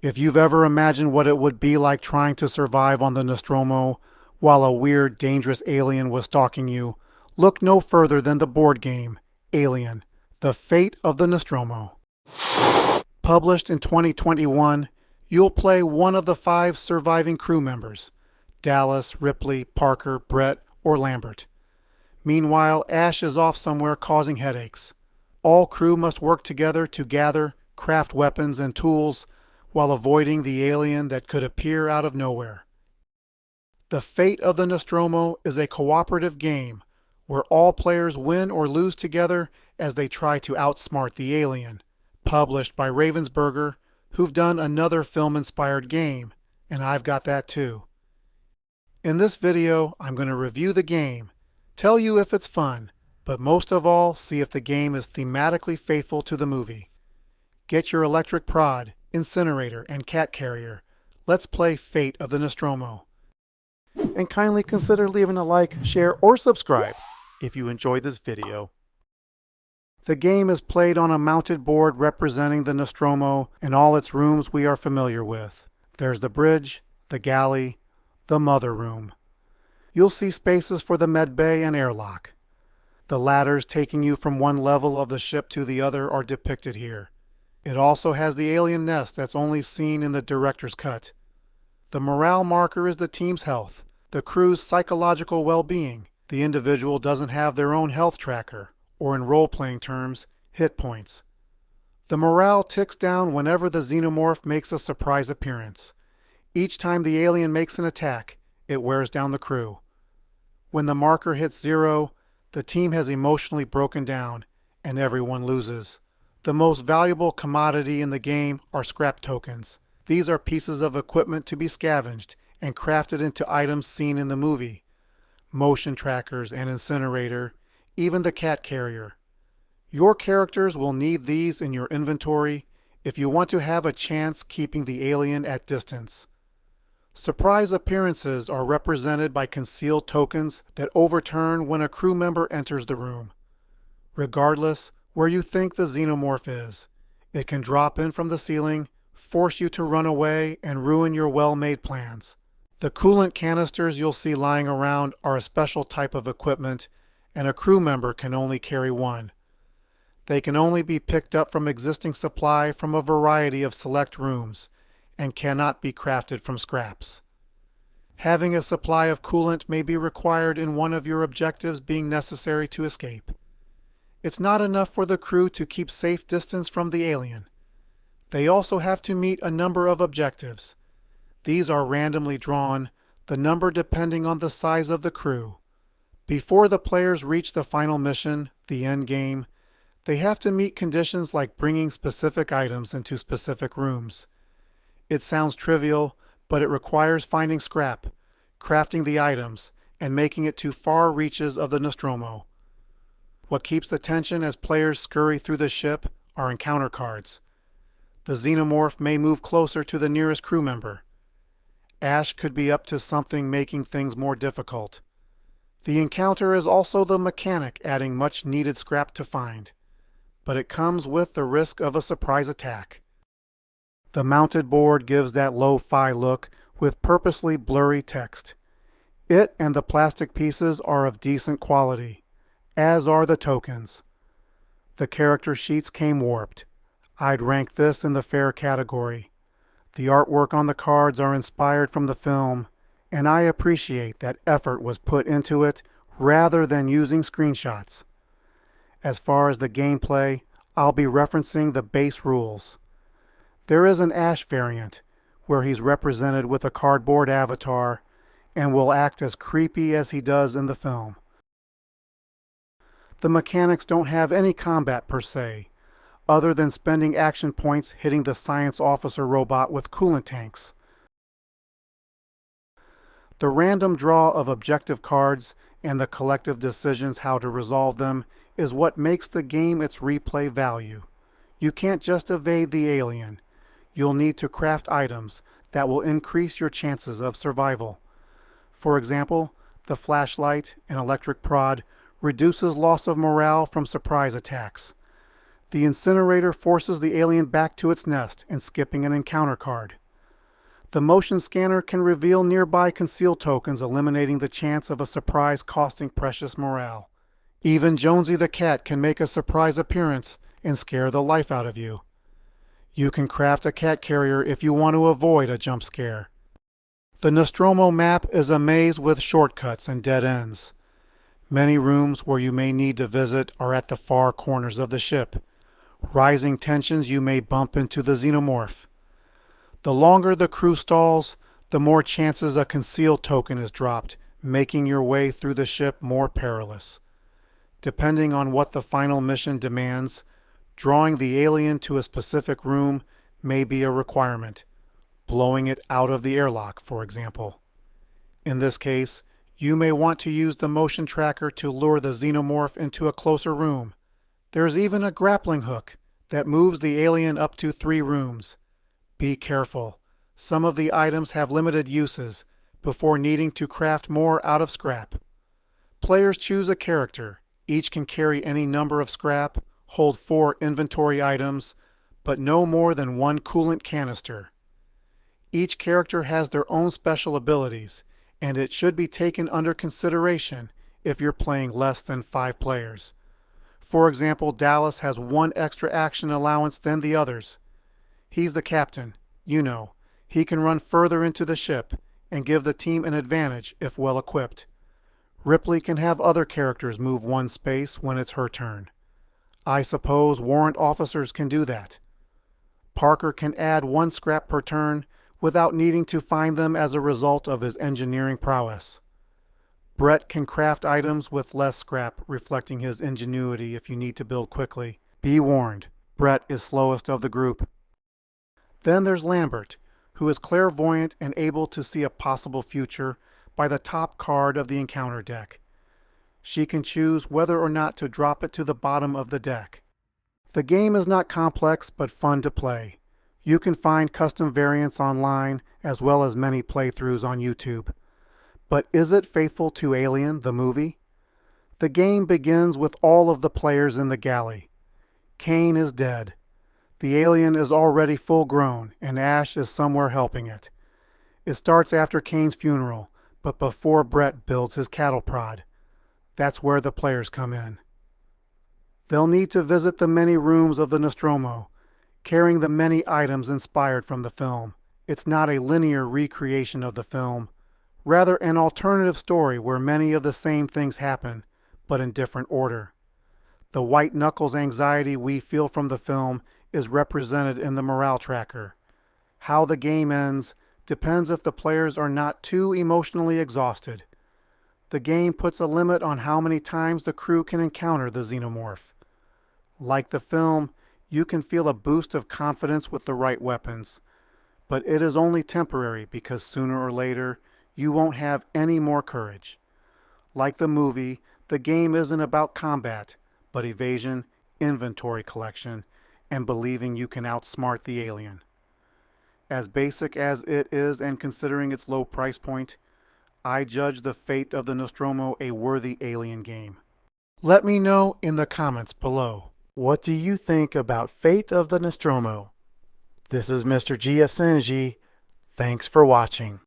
If you've ever imagined what it would be like trying to survive on the Nostromo while a weird, dangerous alien was stalking you, look no further than the board game, Alien: The Fate of the Nostromo. Published in 2021, you'll play one of the 5 surviving crew members: Dallas, Ripley, Parker, Brett, or Lambert. Meanwhile, Ash is off somewhere causing headaches. All crew must work together to gather, craft weapons and tools while avoiding the alien that could appear out of nowhere. The Fate of the Nostromo is a cooperative game where all players win or lose together as they try to outsmart the alien. Published by Ravensburger, who've done another film-inspired game, and I've got that too. In this video, I'm going to review the game, tell you if it's fun, but most of all, see if the game is thematically faithful to the movie. Get your electric prod, incinerator, and cat carrier. Let's play Fate of the Nostromo. And kindly consider leaving a like, share, or subscribe if you enjoyed this video. The game is played on a mounted board representing the Nostromo and all its rooms we are familiar with. There's the bridge, the galley, the mother room. You'll see spaces for the med bay and airlock. The ladders taking you from one level of the ship to the other are depicted here. It also has the alien nest that's only seen in the director's cut. The morale marker is the team's health, the crew's psychological well-being. The individual doesn't have their own health tracker, or in role-playing terms, hit points. The morale ticks down whenever the xenomorph makes a surprise appearance. Each time the alien makes an attack, it wears down the crew. When the marker hits 0, the team has emotionally broken down, and everyone loses. The most valuable commodity in the game are scrap tokens. These are pieces of equipment to be scavenged and crafted into items seen in the movie. Motion trackers, an incinerator, even the cat carrier. Your characters will need these in your inventory if you want to have a chance keeping the alien at distance. Surprise appearances are represented by concealed tokens that overturn when a crew member enters the room. Regardless where you think the xenomorph is, it can drop in from the ceiling, force you to run away, and ruin your well-made plans. The coolant canisters you'll see lying around are a special type of equipment, and a crew member can only carry one. They can only be picked up from existing supply from a variety of select rooms, and cannot be crafted from scraps. Having a supply of coolant may be required in one of your objectives being necessary to escape. It's not enough for the crew to keep safe distance from the alien. They also have to meet a number of objectives. These are randomly drawn, the number depending on the size of the crew. Before the players reach the final mission, the end game, they have to meet conditions like bringing specific items into specific rooms. It sounds trivial, but it requires finding scrap, crafting the items, and making it to far reaches of the Nostromo. What keeps the tension as players scurry through the ship are encounter cards. The xenomorph may move closer to the nearest crew member. Ash could be up to something making things more difficult. The encounter is also the mechanic adding much needed scrap to find, but it comes with the risk of a surprise attack. The mounted board gives that lo-fi look with purposely blurry text. It and the plastic pieces are of decent quality, as are the tokens. The character sheets came warped. I'd rank this in the fair category. The artwork on the cards are inspired from the film, and I appreciate that effort was put into it rather than using screenshots. As far as the gameplay, I'll be referencing the base rules. There is an Ash variant, where he's represented with a cardboard avatar and will act as creepy as he does in the film. The mechanics don't have any combat per se, other than spending action points hitting the science officer robot with coolant tanks. The random draw of objective cards and the collective decisions how to resolve them is what makes the game its replay value. You can't just evade the alien. You'll need to craft items that will increase your chances of survival. For example, the flashlight and electric prod reduces loss of morale from surprise attacks. The incinerator forces the alien back to its nest and skipping an encounter card. The motion scanner can reveal nearby concealed tokens, eliminating the chance of a surprise costing precious morale. Even Jonesy the cat can make a surprise appearance and scare the life out of you. You can craft a cat carrier if you want to avoid a jump scare. The Nostromo map is a maze with shortcuts and dead ends. Many rooms where you may need to visit are at the far corners of the ship. Rising tensions, you may bump into the xenomorph. The longer the crew stalls, the more chances a concealed token is dropped, making your way through the ship more perilous. Depending on what the final mission demands, drawing the alien to a specific room may be a requirement, blowing it out of the airlock, for example. In this case, you may want to use the motion tracker to lure the xenomorph into a closer room. There's even a grappling hook that moves the alien up to 3 rooms. Be careful. Some of the items have limited uses before needing to craft more out of scrap. Players choose a character. Each can carry any number of scrap, hold 4 inventory items, but no more than 1 coolant canister. Each character has their own special abilities, and it should be taken under consideration if you're playing less than 5 players. For example, Dallas has 1 extra action allowance than the others. He's the captain, you know. He can run further into the ship and give the team an advantage if well equipped. Ripley can have other characters move 1 space when it's her turn. I suppose warrant officers can do that. Parker can add 1 scrap per turn without needing to find them as a result of his engineering prowess. Brett can craft items with less scrap, reflecting his ingenuity if you need to build quickly. Be warned, Brett is slowest of the group. Then there's Lambert, who is clairvoyant and able to see a possible future by the top card of the encounter deck. She can choose whether or not to drop it to the bottom of the deck. The game is not complex but fun to play. You can find custom variants online as well as many playthroughs on YouTube. But is it faithful to Alien, the movie? The game begins with all of the players in the galley. Kane is dead. The alien is already full grown, and Ash is somewhere helping it. It starts after Kane's funeral, but before Brett builds his cattle prod. That's where the players come in. They'll need to visit the many rooms of the Nostromo, carrying the many items inspired from the film. It's not a linear recreation of the film, rather an alternative story where many of the same things happen, but in different order. The white knuckles anxiety we feel from the film is represented in the morale tracker. How the game ends depends if the players are not too emotionally exhausted. The game puts a limit on how many times the crew can encounter the xenomorph. Like the film, you can feel a boost of confidence with the right weapons, but it is only temporary because sooner or later you won't have any more courage. Like the movie, the game isn't about combat, but evasion, inventory collection, and believing you can outsmart the alien. As basic as it is and considering its low price point, I judge the fate of the Nostromo a worthy alien game. Let me know in the comments below. What do you think about Fate of the Nostromo? This is Mr. G. Thanks for watching.